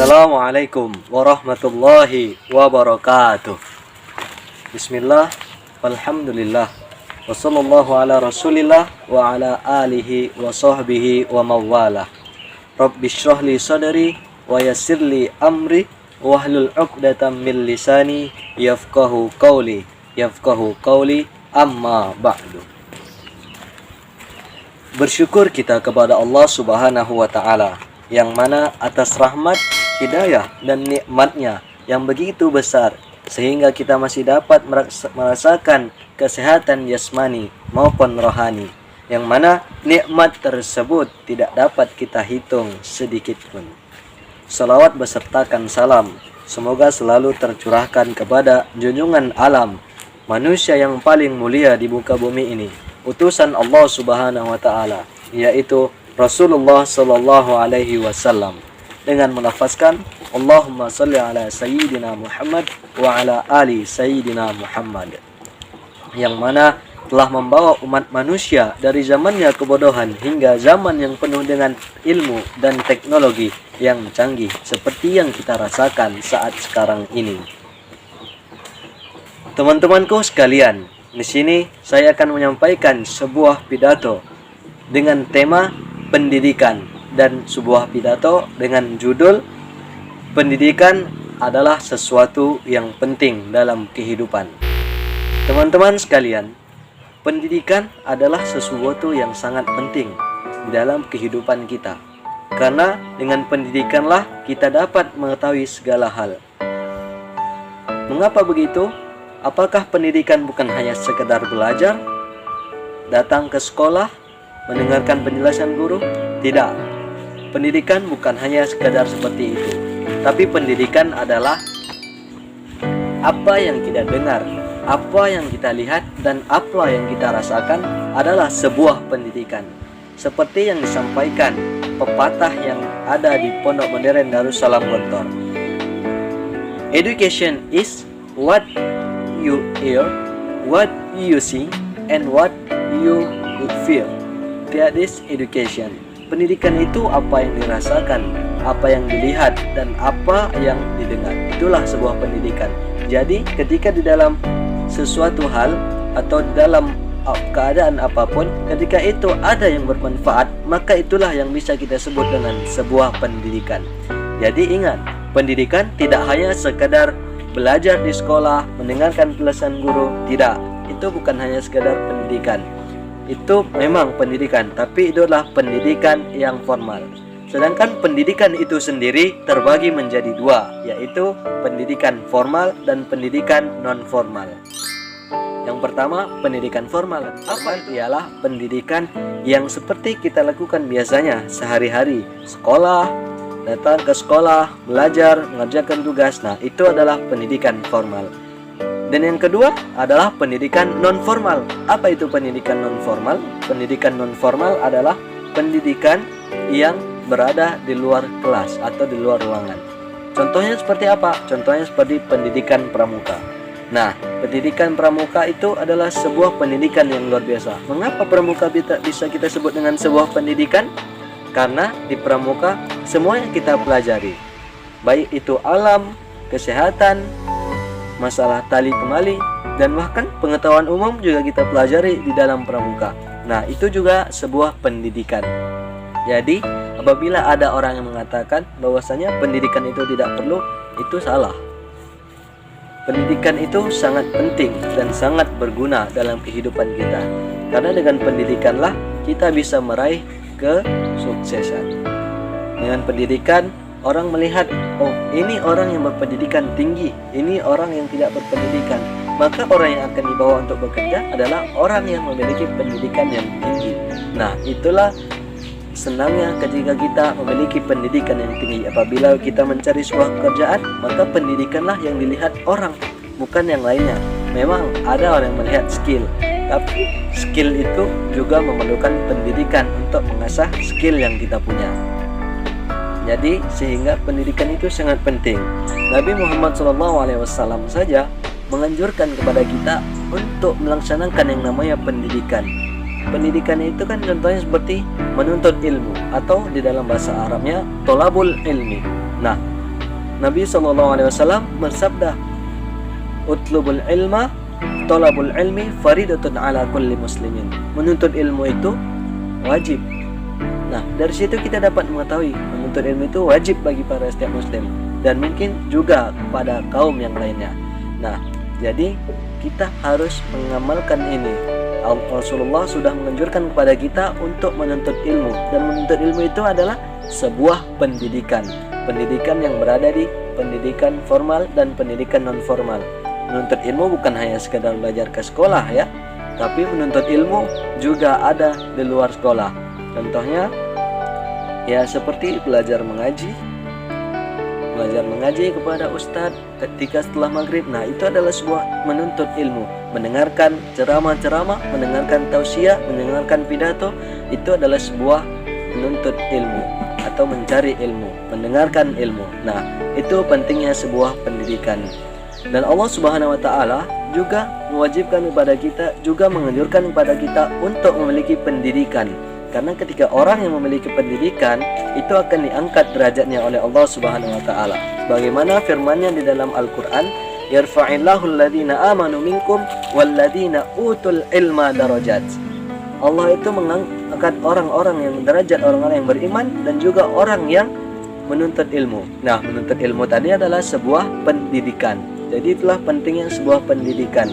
Assalamualaikum warahmatullahi wabarakatuh. Bismillah, walhamdulillah, wassallallahu ala rasulillah wa ala alihi wa sahbihi wa mawalah. Rabbi syrahli sadri wa yassirli amri wahlul 'uqdatam min lisani yafqahu qawli amma ba'du. Bersyukur kita kepada Allah Subhanahu wa taala yang mana atas rahmat, hidayah dan nikmatnya yang begitu besar sehingga kita masih dapat merasakan kesehatan jasmani maupun rohani, yang mana nikmat tersebut tidak dapat kita hitung sedikit pun. Salawat besertakan salam semoga selalu tercurahkan kepada junjungan alam, manusia yang paling mulia di muka bumi ini, utusan Allah Subhanahu wa taala, yaitu Rasulullah sallallahu alaihi wasallam, dengan melafazkan Allahumma salli ala sayyidina Muhammad wa ala ali sayyidina Muhammad, yang mana telah membawa umat manusia dari zamannya kebodohan hingga zaman yang penuh dengan ilmu dan teknologi yang canggih seperti yang kita rasakan saat sekarang ini. Teman-temanku sekalian, di sini saya akan menyampaikan sebuah pidato dengan tema pendidikan, dan sebuah pidato dengan judul pendidikan adalah sesuatu yang penting dalam kehidupan. Teman-teman sekalian, pendidikan adalah sesuatu yang sangat penting di dalam kehidupan kita, karena dengan pendidikanlah kita dapat mengetahui segala hal. Mengapa begitu? Apakah pendidikan bukan hanya sekedar belajar, datang ke sekolah, mendengarkan penjelasan guru? Tidak. Pendidikan bukan hanya sekadar seperti itu. Tapi pendidikan adalah apa yang kita dengar, apa yang kita lihat, dan apa yang kita rasakan adalah sebuah pendidikan. Seperti yang disampaikan pepatah yang ada di Pondok Modern Darussalam Gontor. Education is what you hear, what you see, and what you feel. That is education. Pendidikan itu apa yang dirasakan, apa yang dilihat, dan apa yang didengar. Itulah sebuah pendidikan. Jadi ketika di dalam sesuatu hal atau di dalam keadaan apapun, ketika itu ada yang bermanfaat, maka itulah yang bisa kita sebut dengan sebuah pendidikan. Jadi ingat, pendidikan tidak hanya sekadar belajar di sekolah, mendengarkan penjelasan guru. Tidak, itu bukan hanya sekadar pendidikan. Itu memang pendidikan, tapi itu adalah pendidikan yang formal. Sedangkan pendidikan itu sendiri terbagi menjadi dua, yaitu pendidikan formal dan pendidikan non-formal. Yang pertama, pendidikan formal. Apa itu? Ialah pendidikan yang seperti kita lakukan biasanya sehari-hari. Sekolah, datang ke sekolah, belajar, mengerjakan tugas. Nah, itu adalah pendidikan formal. Dan yang kedua adalah pendidikan non-formal. Apa itu pendidikan non-formal? Pendidikan non-formal adalah pendidikan yang berada di luar kelas atau di luar ruangan. Contohnya seperti apa? Contohnya seperti pendidikan pramuka. Nah, pendidikan pramuka itu adalah sebuah pendidikan yang luar biasa. Mengapa pramuka bisa kita sebut dengan sebuah pendidikan? Karena di pramuka semua yang kita pelajari, baik itu alam, kesehatan, masalah tali temali, dan bahkan pengetahuan umum juga kita pelajari di dalam pramuka. Nah, itu juga sebuah pendidikan. Jadi, apabila ada orang yang mengatakan bahwasanya pendidikan itu tidak perlu, itu salah. Pendidikan itu sangat penting dan sangat berguna dalam kehidupan kita. Karena dengan pendidikanlah kita bisa meraih kesuksesan. Dengan pendidikan, orang melihat, oh ini orang yang berpendidikan tinggi, ini orang yang tidak berpendidikan. Maka orang yang akan dibawa untuk bekerja adalah orang yang memiliki pendidikan yang tinggi. Nah, itulah senangnya ketika kita memiliki pendidikan yang tinggi. Apabila kita mencari sebuah pekerjaan, maka pendidikanlah yang dilihat orang, bukan yang lainnya. Memang ada orang yang melihat skill, tapi skill itu juga memerlukan pendidikan untuk mengasah skill yang kita punya. Jadi sehingga pendidikan itu sangat penting. Nabi Muhammad SAW saja menganjurkan kepada kita untuk melaksanakan yang namanya pendidikan. Pendidikan itu kan contohnya seperti menuntut ilmu, atau di dalam bahasa Arabnya tolabul ilmi. Nah, Nabi SAW bersabda, "Utlubul ilma, thalabul ilmi faridatun ala kulli muslimin." Menuntut ilmu itu wajib. Nah, dari situ kita dapat mengetahui menuntut ilmu itu wajib bagi para setiap muslim dan mungkin juga pada kaum yang lainnya. Nah, jadi kita harus mengamalkan ini. Rasulullah sudah menganjurkan kepada kita untuk menuntut ilmu, dan menuntut ilmu itu adalah sebuah pendidikan yang berada di pendidikan formal dan pendidikan non formal. Menuntut ilmu bukan hanya sekedar belajar ke sekolah ya, tapi menuntut ilmu juga ada di luar sekolah. Contohnya ya seperti belajar mengaji kepada ustadz ketika setelah maghrib. Nah, itu adalah sebuah menuntut ilmu. Mendengarkan ceramah-ceramah, mendengarkan tausiah, mendengarkan pidato, itu adalah sebuah menuntut ilmu atau mencari ilmu, mendengarkan ilmu. Nah, itu pentingnya sebuah pendidikan. Dan Allah Subhanahu wa taala juga mewajibkan kepada kita, juga menganjurkan kepada kita untuk memiliki pendidikan. Karena ketika orang yang memiliki pendidikan itu akan diangkat derajatnya oleh Allah Subhanahu wa taala. Bagaimana firman-Nya di dalam Al-Qur'an, "Yarfa'illahu alladhina amanu minkum walladhina utul ilma darajat." Allah itu mengangkat orang-orang yang derajat, orang-orang yang beriman dan juga orang yang menuntut ilmu. Nah, menuntut ilmu tadi adalah sebuah pendidikan. Jadi itulah pentingnya sebuah pendidikan.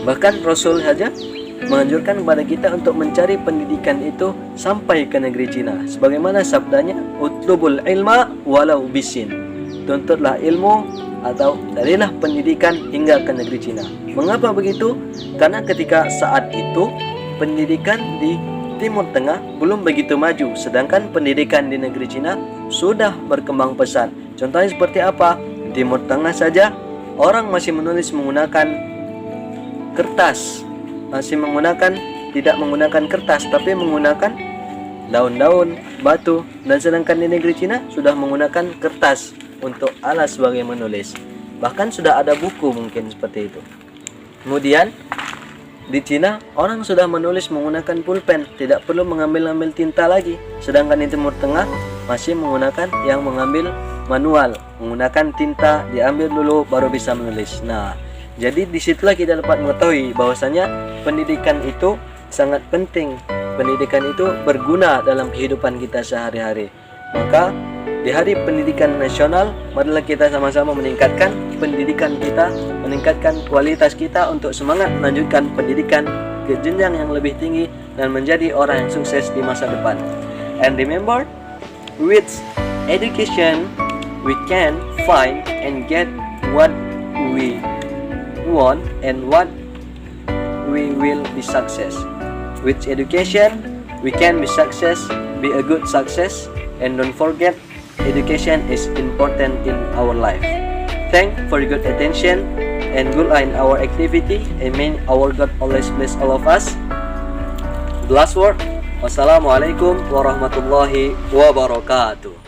Bahkan Rasul saja menganjurkan kepada kita untuk mencari pendidikan itu sampai ke negeri Cina. Sebagaimana sabdanya, "Utlubul ilma walau bisin." Tuntutlah ilmu atau carilah pendidikan hingga ke negeri Cina. Mengapa begitu? Karena ketika saat itu pendidikan di Timur Tengah belum begitu maju, sedangkan pendidikan di negeri Cina sudah berkembang pesat. Contohnya seperti apa? Di Timur Tengah saja orang masih menulis menggunakan kertas, tidak menggunakan kertas tapi menggunakan daun-daun, batu, dan sedangkan di negeri Cina sudah menggunakan kertas untuk alat sebagai menulis. Bahkan sudah ada buku mungkin seperti itu. Kemudian di Cina orang sudah menulis menggunakan pulpen, tidak perlu mengambil tinta lagi. Sedangkan di Timur Tengah masih menggunakan yang mengambil manual, menggunakan tinta, diambil dulu baru bisa menulis. Nah, jadi disitulah kita dapat mengetahui bahwasanya pendidikan itu sangat penting. Pendidikan itu berguna dalam kehidupan kita sehari-hari. Maka di Hari Pendidikan Nasional, marilah kita sama-sama meningkatkan pendidikan kita, meningkatkan kualitas kita untuk semangat melanjutkan pendidikan ke jenjang yang lebih tinggi dan menjadi orang yang sukses di masa depan. And remember, with education we can find and get what we want and what we will be success. With education we can be success, be a good success, and don't forget education is important in our life. Thank for your good attention and good luck in our activity, and may our God always bless all of us. The last word, wassalamualaikum warahmatullahi wabarakatuh.